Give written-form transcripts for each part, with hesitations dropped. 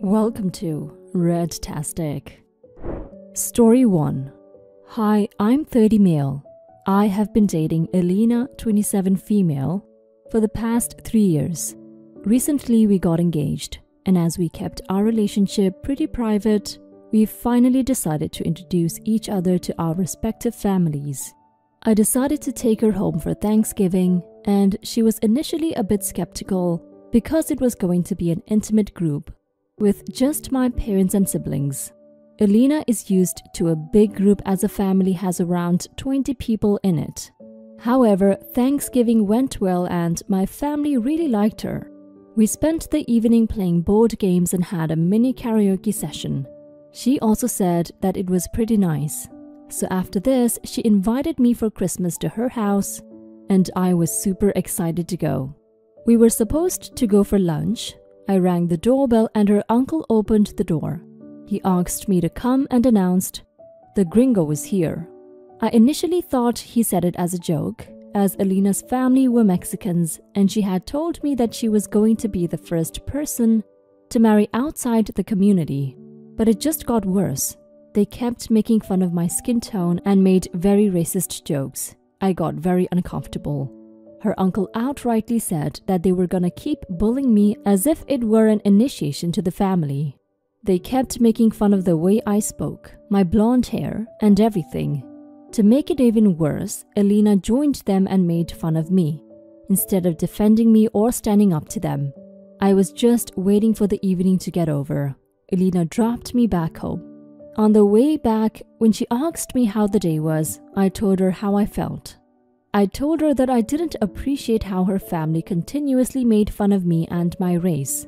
Welcome to Redtastic. Story 1. Hi, I'm 30 male. I have been dating Elena, 27 female, for the past 3 years. Recently we got engaged, and as we kept our relationship pretty private, we finally decided to introduce each other to our respective families. I decided to take her home for Thanksgiving, and she was initially a bit skeptical because it was going to be an intimate group with just my parents and siblings. Elena is used to a big group as a family has around 20 people in it. However, Thanksgiving went well and my family really liked her. We spent the evening playing board games and had a mini karaoke session. She also said that it was pretty nice. So after this, she invited me for Christmas to her house, and I was super excited to go. We were supposed to go for lunch. I rang the doorbell and her uncle opened the door. He asked me to come and announced, "The gringo was here." I initially thought he said it as a joke, as Elena's family were Mexicans and she had told me that she was going to be the first person to marry outside the community. But it just got worse. They kept making fun of my skin tone and made very racist jokes. I got very uncomfortable. Her uncle outrightly said that they were gonna keep bullying me as if it were an initiation to the family. They kept making fun of the way I spoke, my blonde hair, and everything. To make it even worse, Elena joined them and made fun of me, instead of defending me or standing up to them. I was just waiting for the evening to get over. Elena dropped me back home. On the way back, when she asked me how the day was, I told her how I felt. I told her that I didn't appreciate how her family continuously made fun of me and my race.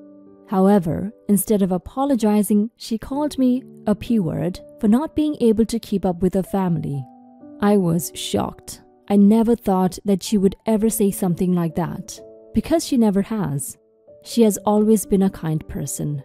However, instead of apologizing, she called me a P-word for not being able to keep up with her family. I was shocked. I never thought that she would ever say something like that, because she never has. She has always been a kind person.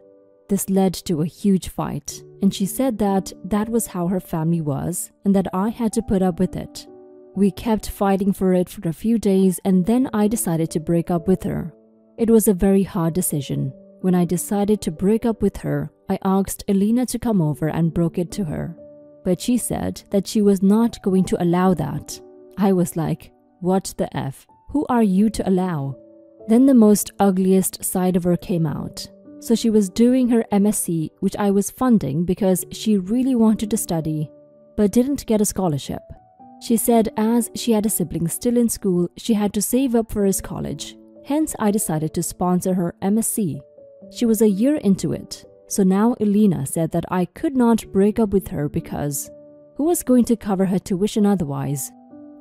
This led to a huge fight, and she said that that was how her family was and that I had to put up with it. We kept fighting for it for a few days and then I decided to break up with her. It was a very hard decision. When I decided to break up with her, I asked Elena to come over and broke it to her. But she said that she was not going to allow that. I was like, what the F? Who are you to allow? Then the most ugliest side of her came out. So she was doing her MSc, which I was funding because she really wanted to study, but didn't get a scholarship. She said as she had a sibling still in school, she had to save up for his college. Hence, I decided to sponsor her MSc. She was a year into it. So now Elena said that I could not break up with her because who was going to cover her tuition otherwise?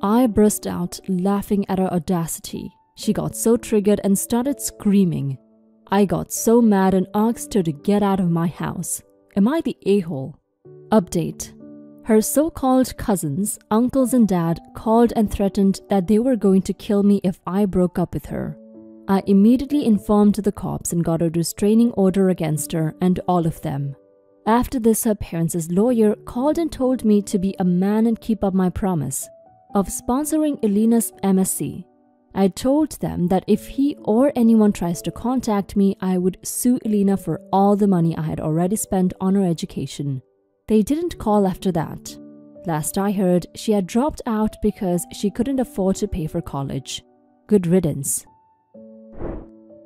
I burst out laughing at her audacity. She got so triggered and started screaming. I got so mad and asked her to get out of my house. Am I the a-hole? Update. Her so-called cousins, uncles and dad called and threatened that they were going to kill me if I broke up with her. I immediately informed the cops and got a restraining order against her and all of them. After this, her parents' lawyer called and told me to be a man and keep up my promise of sponsoring Elena's MSc. I told them that if he or anyone tries to contact me, I would sue Elena for all the money I had already spent on her education. They didn't call after that. Last I heard, she had dropped out because she couldn't afford to pay for college. Good riddance.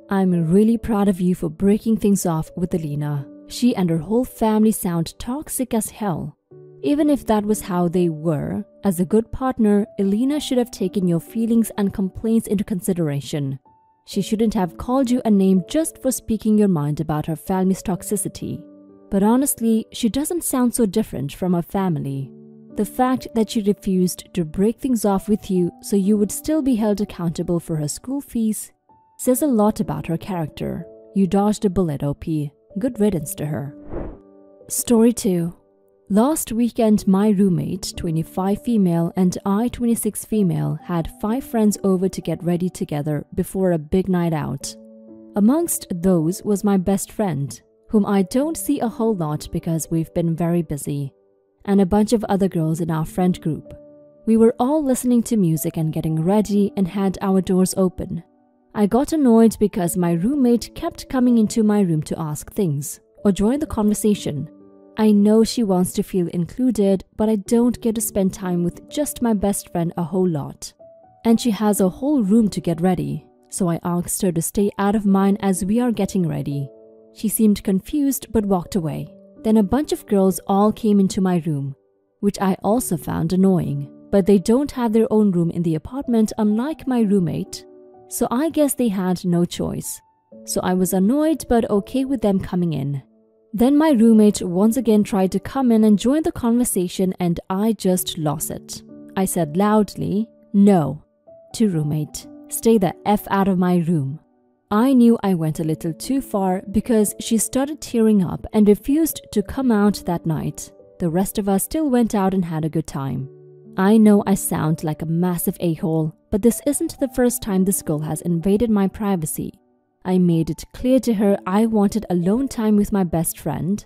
I'm really proud of you for breaking things off with Elena. She and her whole family sound toxic as hell. Even if that was how they were, as a good partner, Elena should have taken your feelings and complaints into consideration. She shouldn't have called you a name just for speaking your mind about her family's toxicity. But honestly, she doesn't sound so different from her family. The fact that she refused to break things off with you so you would still be held accountable for her school fees says a lot about her character. You dodged a bullet, OP. Good riddance to her. Story 2. Last weekend, my roommate, 25 female, and I, 26 female, had 5 friends over to get ready together before a big night out. Amongst those was my best friend, whom I don't see a whole lot because we've been very busy, and a bunch of other girls in our friend group. We were all listening to music and getting ready and had our doors open. I got annoyed because my roommate kept coming into my room to ask things. or join the conversation. I know she wants to feel included, but I don't get to spend time with just my best friend a whole lot. And she has a whole room to get ready, so I asked her to stay out of mine as we are getting ready. She seemed confused but walked away. Then a bunch of girls all came into my room, which I also found annoying, but they don't have their own room in the apartment unlike my roommate, so I guess they had no choice. So I was annoyed but okay with them coming in. Then my roommate once again tried to come in and join the conversation and I just lost it. I said loudly, "No," to roommate, "Stay the F out of my room." I knew I went a little too far because she started tearing up and refused to come out that night. The rest of us still went out and had a good time. I know I sound like a massive a-hole, but this isn't the first time this girl has invaded my privacy. I made it clear to her I wanted alone time with my best friend,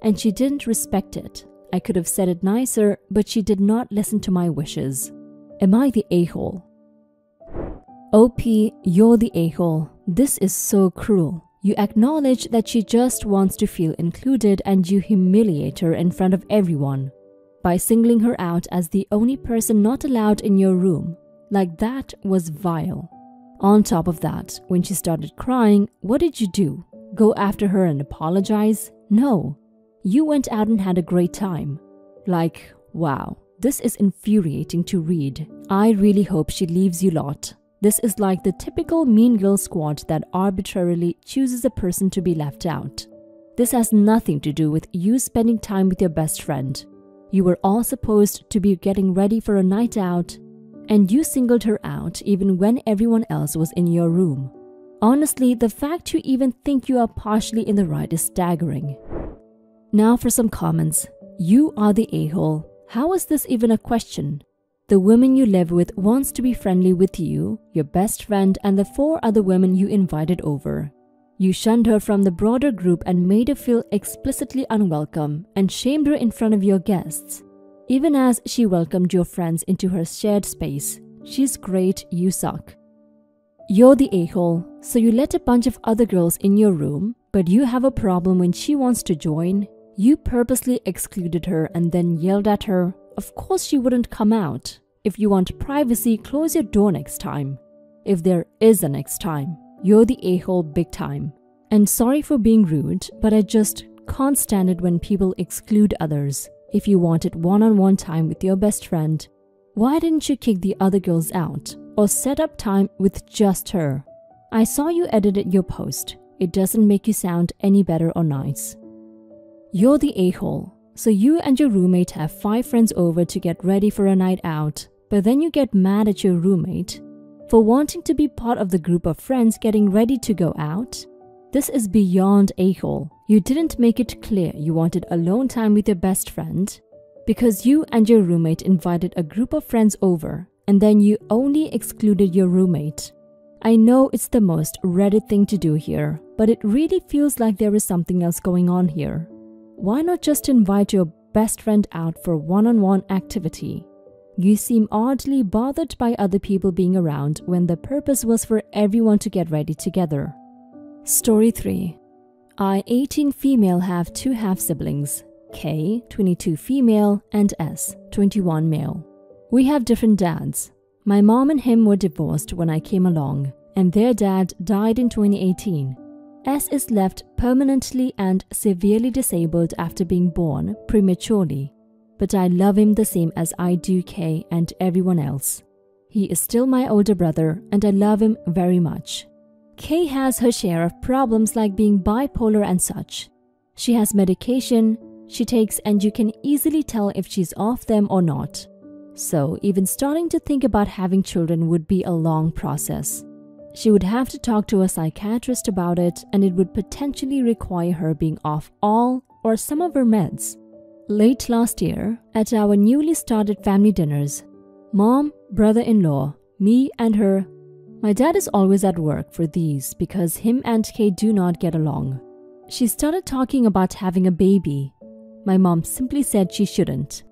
and she didn't respect it. I could have said it nicer, but she did not listen to my wishes. Am I the a-hole? OP, you're the a-hole. This is so cruel. You acknowledge that she just wants to feel included and you humiliate her in front of everyone by singling her out as the only person not allowed in your room. Like, that was vile. On top of that, when she started crying, what did you do? Go after her and apologize? No. You went out and had a great time. Like, wow, this is infuriating to read. I really hope she leaves you lot. This is like the typical mean girl squad that arbitrarily chooses a person to be left out. This has nothing to do with you spending time with your best friend. You were all supposed to be getting ready for a night out, and you singled her out even when everyone else was in your room. Honestly, the fact you even think you are partially in the right is staggering. Now for some comments. You are the a-hole. How is this even a question? The woman you live with wants to be friendly with you, your best friend, and the 4 other women you invited over. You shunned her from the broader group and made her feel explicitly unwelcome and shamed her in front of your guests. Even as she welcomed your friends into her shared space. She's great, you suck. You're the a-hole, so you let a bunch of other girls in your room, but you have a problem when she wants to join. You purposely excluded her and then yelled at her. Of course she wouldn't come out. If you want privacy, close your door next time. If there is a next time. You're the a-hole big time. And sorry for being rude, but I just can't stand it when people exclude others. If you wanted one-on-one time with your best friend, why didn't you kick the other girls out or set up time with just her? I saw you edited your post. It doesn't make you sound any better or nice. You're the a-hole. So you and your roommate have 5 friends over to get ready for a night out, but then you get mad at your roommate for wanting to be part of the group of friends getting ready to go out. This is beyond a-hole. You didn't make it clear you wanted alone time with your best friend because you and your roommate invited a group of friends over and then you only excluded your roommate. I know it's the most Reddit thing to do here, but it really feels like there is something else going on here. Why not just invite your best friend out for one-on-one activity? You seem oddly bothered by other people being around when the purpose was for everyone to get ready together. Story 3. I, 18 female, have 2 half-siblings, K, 22 female, and S, 21 male. We have different dads. My mom and him were divorced when I came along, and their dad died in 2018. S is left permanently and severely disabled after being born prematurely, but I love him the same as I do K and everyone else. He is still my older brother and I love him very much. K has her share of problems like being bipolar and such. She has medication she takes and you can easily tell if she's off them or not. So even starting to think about having children would be a long process. She would have to talk to a psychiatrist about it and it would potentially require her being off all or some of her meds. Late last year, at our newly started family dinners, mom, brother-in-law, me and her. My dad is always at work for these because him and Kay do not get along. She started talking about having a baby. My mom simply said she shouldn't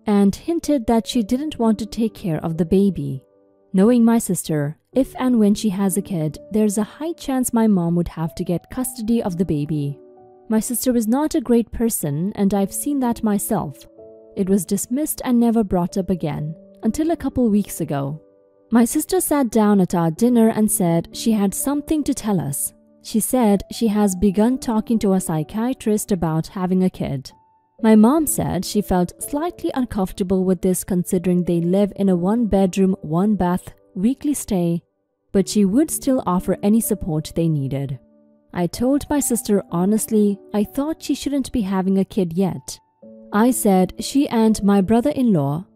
and hinted that she didn't want to take care of the baby. Knowing my sister, if and when she has a kid, there's a high chance my mom would have to get custody of the baby. My sister is not a great person, and I've seen that myself. It was dismissed and never brought up again, until a couple weeks ago. My sister sat down at our dinner and said she had something to tell us. She said she has begun talking to a psychiatrist about having a kid. My mom said she felt slightly uncomfortable with this considering they live in a 1-bedroom, 1-bath, weekly stay, but she would still offer any support they needed. I told my sister honestly I thought she shouldn't be having a kid yet. I said she and my brother-in-law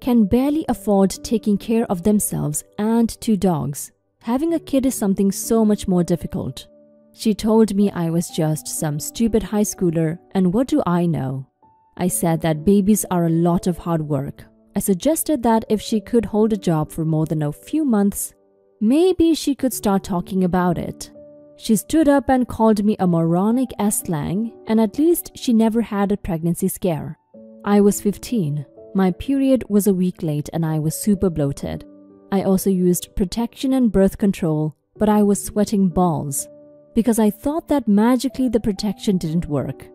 can barely afford taking care of themselves and 2 dogs. Having a kid is something so much more difficult. She told me I was just some stupid high schooler, and what do I know? I said that babies are a lot of hard work. I suggested that if she could hold a job for more than a few months, maybe she could start talking about it. She stood up and called me a moronic slang, and at least she never had a pregnancy scare. I was 15. My period was a week late and I was super bloated. I also used protection and birth control, but I was sweating balls because I thought that magically the protection didn't work.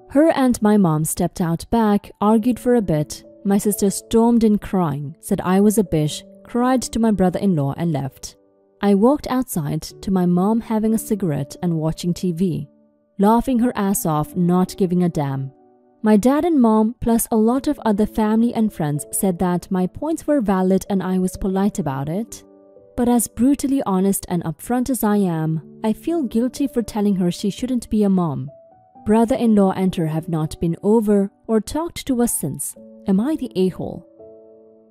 Her and my mom stepped out back, argued for a bit. My sister stormed in crying, said I was a bitch, cried to my brother-in-law and left. I walked outside to my mom having a cigarette and watching TV, laughing her ass off, not giving a damn. My dad and mom, plus a lot of other family and friends, said that my points were valid and I was polite about it. But as brutally honest and upfront as I am, I feel guilty for telling her she shouldn't be a mom. Brother-in-law and her have not been over or talked to us since. Am I the a-hole?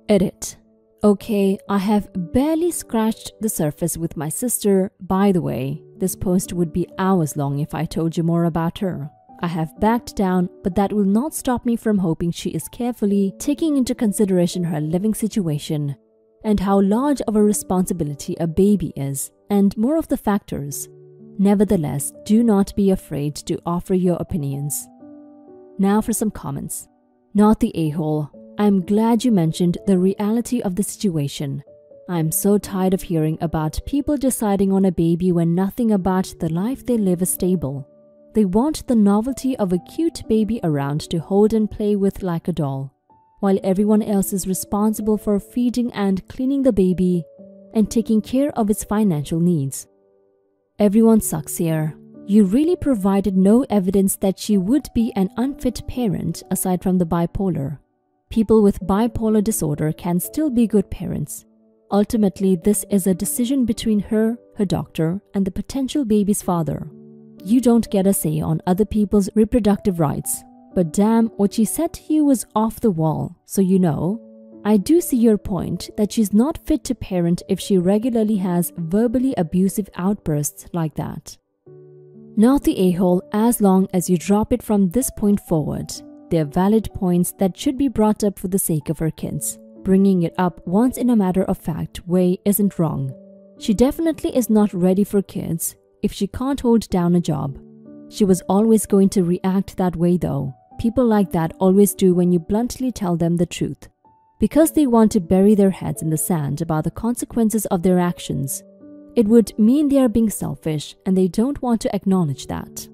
Edit. Okay, I have barely scratched the surface with my sister. By the way, this post would be hours long if I told you more about her. I have backed down, but that will not stop me from hoping she is carefully taking into consideration her living situation and how large of a responsibility a baby is, and more of the factors. Nevertheless, do not be afraid to offer your opinions. Now for some comments. Not the a-hole. I'm glad you mentioned the reality of the situation. I'm so tired of hearing about people deciding on a baby when nothing about the life they live is stable. They want the novelty of a cute baby around to hold and play with like a doll, while everyone else is responsible for feeding and cleaning the baby and taking care of its financial needs. Everyone sucks here. You really provided no evidence that she would be an unfit parent aside from the bipolar. People with bipolar disorder can still be good parents. Ultimately, this is a decision between her, her doctor, and the potential baby's father. You don't get a say on other people's reproductive rights. But damn, what she said to you was off the wall, so you know. I do see your point that she's not fit to parent if she regularly has verbally abusive outbursts like that. Not the a-hole as long as you drop it from this point forward. They're valid points that should be brought up for the sake of her kids. Bringing it up once in a matter-of-fact way isn't wrong. She definitely is not ready for kids if she can't hold down a job. She was always going to react that way though. People like that always do when you bluntly tell them the truth, because they want to bury their heads in the sand about the consequences of their actions. It would mean they are being selfish and they don't want to acknowledge that.